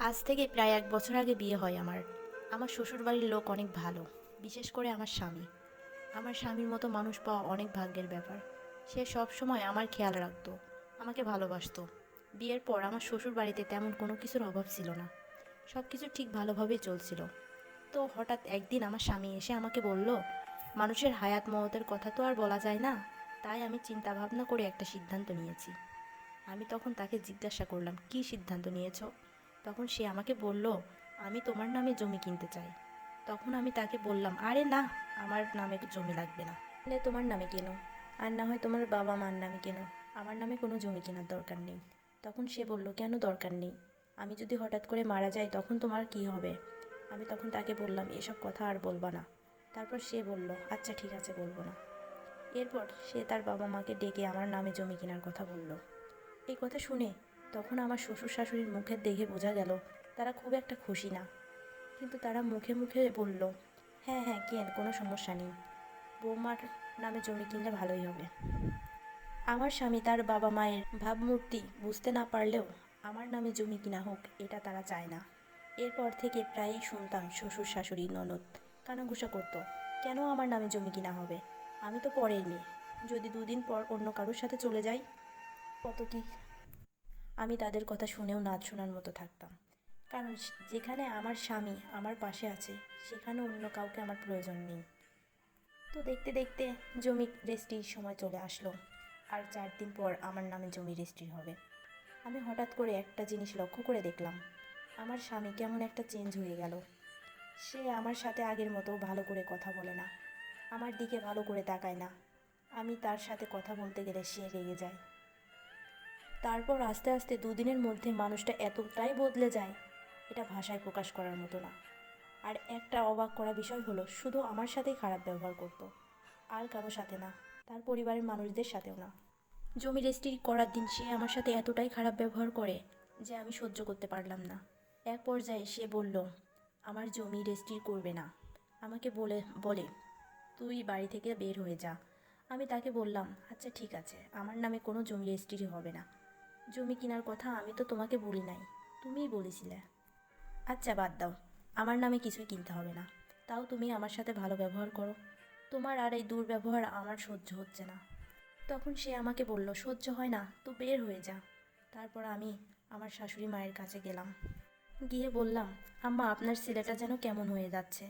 আজ থেকে প্রায় 1 বছর আগে বিয়ে হয় আমার। আমার শ্বশুরবাড়ির লোক অনেক ভালো, বিশেষ করে আমার স্বামী। আমার স্বামীর মতো মানুষ পাওয়া অনেক ভাগ্যের ব্যাপার। সে সব সময় আমার খেয়াল রাখতো, আমাকে ভালোবাসতো। বিয়ের পর আমার শ্বশুর বাড়িতে তেমন কোনো কিছুর অভাব ছিল না, সব কিছু ঠিক ভালোভাবেই চলছিল। তো হঠাৎ একদিন আমার স্বামী এসে আমাকে বলল, মানুষের হায়াত মওতের কথা তো আর বলা যায় না, তাই আমি চিন্তা ভাবনা করে একটা সিদ্ধান্ত নিয়েছি। আমি তখন তাকে জিজ্ঞাসা করলাম, কী সিদ্ধান্ত নিয়েছো? তখন সে আমাকে বলল, আমি তোমার নামে জমি কিনতে চাই। তখন আমি তাকে বললাম, আরে না, আমার নামে জমি লাগবে না, তাহলে তোমার নামে কেনো, আর না হয় তোমার বাবা মার নামে কেনো, আমার নামে কোনো জমি কেনার দরকার নেই। তখন সে বলল, কেন দরকার নেই? আমি যদি হঠাৎ করে মারা যাই তখন তোমার কি হবে? আমি তখন তাকে বললাম, এসব কথা আর বলবা না। তারপর সে বলল, আচ্ছা ঠিক আছে, বলবো না। এরপর সে তার বাবা মাকে ডেকে আমার নামে জমি কেনার কথা বলল। এই কথা শুনে তখন আমার শ্বশুর শাশুড়ির মুখের দেখে বোঝা গেল তারা খুব একটা খুশি না, কিন্তু তারা মুখে মুখে বলল, হ্যাঁ হ্যাঁ কেন, কোনো সমস্যা নেই, বৌমার নামে জমি কিনলে ভালোই হবে। আমার স্বামী তার বাবা মায়ের ভাবমূর্তি বুঝতে না পারলেও আমার নামে জমি কিনা হোক এটা তারা চায় না। এরপর থেকে প্রায়ই শুনতাম শ্বশুর শাশুড়ি ননদ কানাঘুষা করতো, কেন আমার নামে জমি কিনা হবে, আমি তো পরের মেয়ে, যদি 2 দিন পর অন্য কারোর সাথে চলে যাই কত কি। আমি তাদের কথা শুনেও নাচ শোনার মতো থাকতাম, কারণ যেখানে আমার স্বামী আমার পাশে আছে সেখানে অন্য কাউকে আমার প্রয়োজন নেই। তো দেখতে দেখতে জমি রেজিস্ট্রির সময় চলে আসলো, আর 4 দিন পর আমার নামে জমি রেজিস্ট্রি হবে। আমি হঠাৎ করে একটা জিনিস লক্ষ্য করে দেখলাম, আমার স্বামী কেমন একটা চেঞ্জ হয়ে গেল। সে আমার সাথে আগের মতো ভালো করে কথা বলে না, আমার দিকে ভালো করে তাকায় না, আমি তার সাথে কথা বলতে গেলে সে রেগে যায়। তারপর আস্তে আস্তে 2 দিনের মধ্যে মানুষটা এতটাই বদলে যায়, এটা ভাষায় প্রকাশ করার মতো না। আর একটা অবাক করা বিষয় হলো, শুধু আমার সাথেই খারাপ ব্যবহার করতো, আর কারো সাথে না, তার পরিবারের মানুষদের সাথেও না। জমি রেজিস্ট্রি করার দিন সে আমার সাথে এতটাই খারাপ ব্যবহার করে যে আমি সহ্য করতে পারলাম না। এক পর্যায়ে সে বলল, আমার জমি রেজিস্ট্রি করবে না, আমাকে বলে বলে তুই বাড়ি থেকে বের হয়ে যা। আমি তাকে বললাম, আচ্ছা ঠিক আছে, আমার নামে কোনো জমি রেজিস্ট্রি হবে না। জমি কেনার কথা আমি তো তোমাকে বলি নাই, তুমিই বলেছিলে। আচ্ছা বাদ দাও, আমার নামে কিছুই কিনতে হবে না, তাও তুমি আমার সাথে ভালো ব্যবহার করো, তোমার আর এই দুর্ব্যবহার আমার সহ্য হচ্ছে না। তখন সে আমাকে বলল, সহ্য হয় না তো বের হয়ে যা। তারপর আমি আমার শাশুড়ি মায়ের কাছে গেলাম, গিয়ে বললাম, আম্মা আপনার ছেলেটা যেন কেমন হয়ে যাচ্ছে,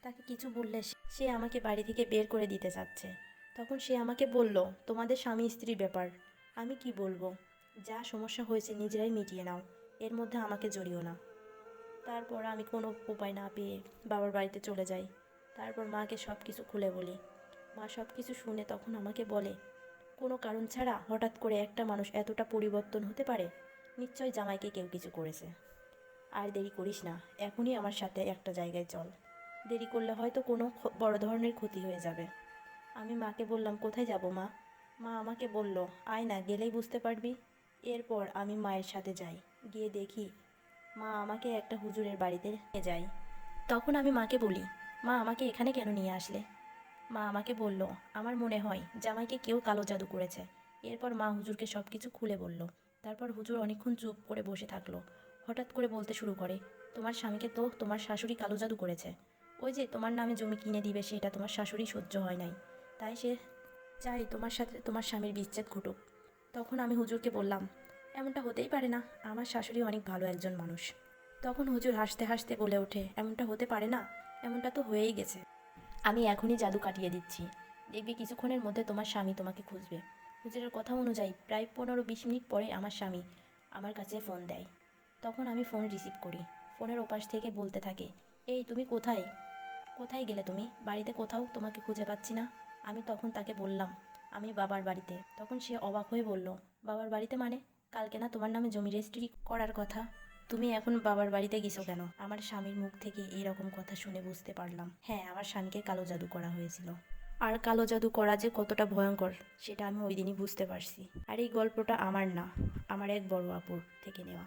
তাকে কিছু বললে সে আমাকে বাড়ি থেকে বের করে দিতে চাচ্ছে। তখন সে আমাকে বলল, তোমাদের স্বামী স্ত্রীর ব্যাপার, আমি কি বলবো, যা সমস্যা হয়েছে নিজেরাই মিটিয়ে নাও, এর মধ্যে আমাকে জড়িও না। তারপর আমি কোনো উপায় না পেয়ে বাবার বাড়িতে চলে যাই। তারপর মাকে সব কিছু খুলে বলি। মা সব কিছু শুনে তখন আমাকে বলে, কোনো কারণ ছাড়া হঠাৎ করে একটা মানুষ এতটা পরিবর্তন হতে পারে, নিশ্চয় জামাইকে কেউ কিছু করেছে। আর দেরি করিস না, এখনই আমার সাথে একটা জায়গায় চল, দেরি করলে হয়তো কোনো বড় ধরনের ক্ষতি হয়ে যাবে। আমি মাকে বললাম, কোথায় যাব মা? মা আমাকে বলল, আয় না, গেলেই বুঝতে পারবি। এরপর আমি মায়ের সাথে যাই, গিয়ে দেখি মা আমাকে একটা হুজুরের বাড়িতে নিয়ে যায়। তখন আমি মাকে বলি, মা আমাকে এখানে কেন নিয়ে আসলে? মা আমাকে বলল, আমার মনে হয় জামাইকে কেউ কালো জাদু করেছে। এরপর মা হুজুরকে সব কিছু খুলে বলল। তারপর হুজুর অনেকক্ষণ চুপ করে বসে থাকলো। হঠাৎ করে বলতে শুরু করে, তোমার স্বামীকে তো তোমার শাশুড়ি কালো জাদু করেছে। ওই যে তোমার নামে জমি কিনে দিবে, সেটা তোমার শাশুড়ি সহ্য হয় নাই, তাই সে চাই তোমার সাথে তোমার স্বামীর বিচ্ছেদ ঘটুক। তখন আমি হুজুরকে বললাম, এমনটা হতেই পারে না, আমার শাশুড়ি অনেক ভালো একজন মানুষ। তখন হুজুর হাসতে হাসতে বলে ওঠে, এমনটা হতে পারে না, এমনটা তো হয়েই গেছে, আমি এখনই জাদু কাটিয়ে দিচ্ছি, দেখবি কিছুক্ষণের মধ্যে তোমার স্বামী তোমাকে খুঁজবে। হুজুরের কথা অনুযায়ী প্রায় 15-20 মিনিট পরে আমার স্বামী আমার কাছে ফোন দেয়। তখন আমি ফোন রিসিভ করি। ফোনের ওপাশ থেকে বলতে থাকে, এই তুমি কোথায়, কোথায় গেলে তুমি, বাড়িতে কোথাও তোমাকে খুঁজে পাচ্ছি না। আমি তখন তাকে বললাম, আমি বাবার বাড়িতে। তখন সে অবাক হয়ে বলল, বাবার বাড়িতে মানে? কালকে না তোমার নামে জমি রেজিস্ট্রি করার কথা, তুমি এখন বাবার বাড়িতে গেছো কেন? আমার স্বামীর মুখ থেকে এরকম কথা শুনে বুঝতে পারলাম, হ্যাঁ, আমার স্বামীকে কালো জাদু করা হয়েছিল। আর কালো জাদু করা যে কতটা ভয়ঙ্কর সেটা আমি ওই দিনই বুঝতে পারছি। আর এই গল্পটা আমার না, আমার এক বড় আপুর থেকে নেওয়া।